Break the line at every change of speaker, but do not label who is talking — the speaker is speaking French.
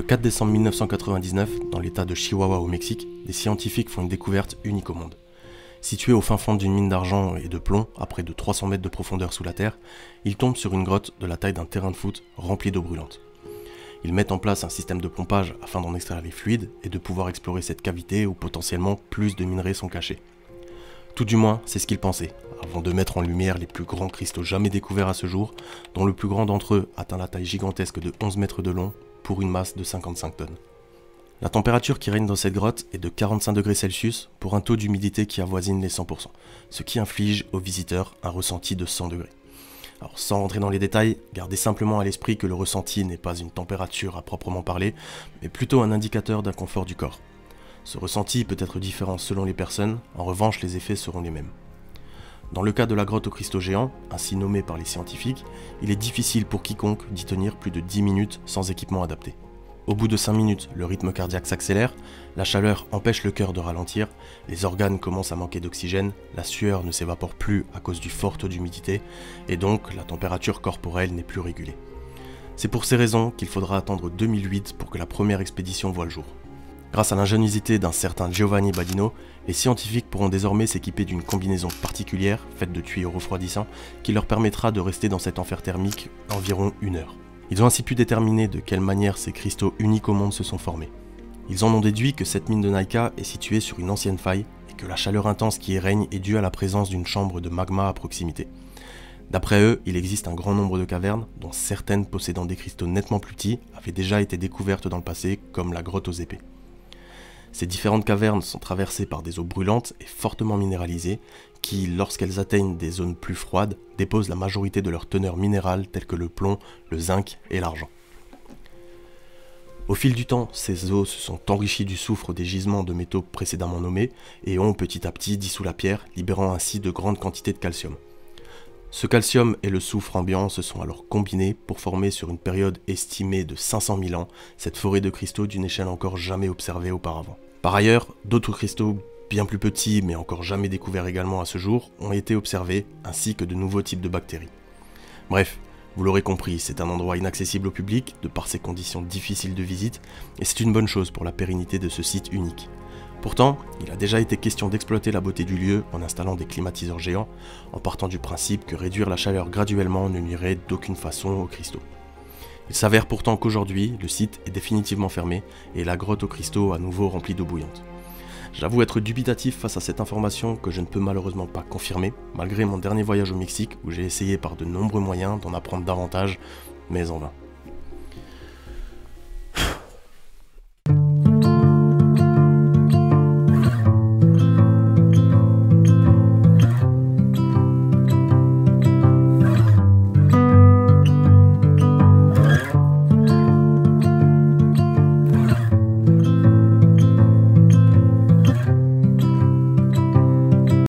Le 4 décembre 1999, dans l'état de Chihuahua au Mexique, des scientifiques font une découverte unique au monde. Situé au fin fond d'une mine d'argent et de plomb, à près de 300 mètres de profondeur sous la terre, ils tombent sur une grotte de la taille d'un terrain de foot remplie d'eau brûlante. Ils mettent en place un système de pompage afin d'en extraire les fluides et de pouvoir explorer cette cavité où potentiellement plus de minerais sont cachés. Tout du moins, c'est ce qu'ils pensaient, avant de mettre en lumière les plus grands cristaux jamais découverts à ce jour, dont le plus grand d'entre eux atteint la taille gigantesque de 11 mètres de long pour une masse de 55 tonnes. La température qui règne dans cette grotte est de 45 degrés Celsius pour un taux d'humidité qui avoisine les 100%, ce qui inflige aux visiteurs un ressenti de 100 degrés. Alors sans rentrer dans les détails, gardez simplement à l'esprit que le ressenti n'est pas une température à proprement parler, mais plutôt un indicateur d'inconfort du corps. Ce ressenti peut être différent selon les personnes, en revanche les effets seront les mêmes. Dans le cas de la grotte aux cristaux géants, ainsi nommée par les scientifiques, il est difficile pour quiconque d'y tenir plus de 10 minutes sans équipement adapté. Au bout de 5 minutes, le rythme cardiaque s'accélère, la chaleur empêche le cœur de ralentir, les organes commencent à manquer d'oxygène, la sueur ne s'évapore plus à cause du fort taux d'humidité, et donc la température corporelle n'est plus régulée. C'est pour ces raisons qu'il faudra attendre 2008 pour que la première expédition voie le jour. Grâce à l'ingéniosité d'un certain Giovanni Badino, les scientifiques pourront désormais s'équiper d'une combinaison particulière, faite de tuyaux refroidissants, qui leur permettra de rester dans cet enfer thermique environ 1 heure. Ils ont ainsi pu déterminer de quelle manière ces cristaux uniques au monde se sont formés. Ils en ont déduit que cette mine de Naika est située sur une ancienne faille et que la chaleur intense qui y règne est due à la présence d'une chambre de magma à proximité. D'après eux, il existe un grand nombre de cavernes, dont certaines possédant des cristaux nettement plus petits, avaient déjà été découvertes dans le passé, comme la grotte aux épées. Ces différentes cavernes sont traversées par des eaux brûlantes et fortement minéralisées qui, lorsqu'elles atteignent des zones plus froides, déposent la majorité de leurs teneurs minérales telles que le plomb, le zinc et l'argent. Au fil du temps, ces eaux se sont enrichies du soufre des gisements de métaux précédemment nommés et ont petit à petit dissous la pierre, libérant ainsi de grandes quantités de calcium. Ce calcium et le soufre ambiant se sont alors combinés pour former sur une période estimée de 500 000 ans cette forêt de cristaux d'une échelle encore jamais observée auparavant. Par ailleurs, d'autres cristaux bien plus petits mais encore jamais découverts également à ce jour ont été observés, ainsi que de nouveaux types de bactéries. Bref, vous l'aurez compris, c'est un endroit inaccessible au public de par ses conditions difficiles de visite et c'est une bonne chose pour la pérennité de ce site unique. Pourtant, il a déjà été question d'exploiter la beauté du lieu en installant des climatiseurs géants, en partant du principe que réduire la chaleur graduellement ne nuirait d'aucune façon aux cristaux. Il s'avère pourtant qu'aujourd'hui, le site est définitivement fermé et la grotte aux cristaux à nouveau remplie d'eau bouillante. J'avoue être dubitatif face à cette information que je ne peux malheureusement pas confirmer, malgré mon dernier voyage au Mexique où j'ai essayé par de nombreux moyens d'en apprendre davantage, mais en vain.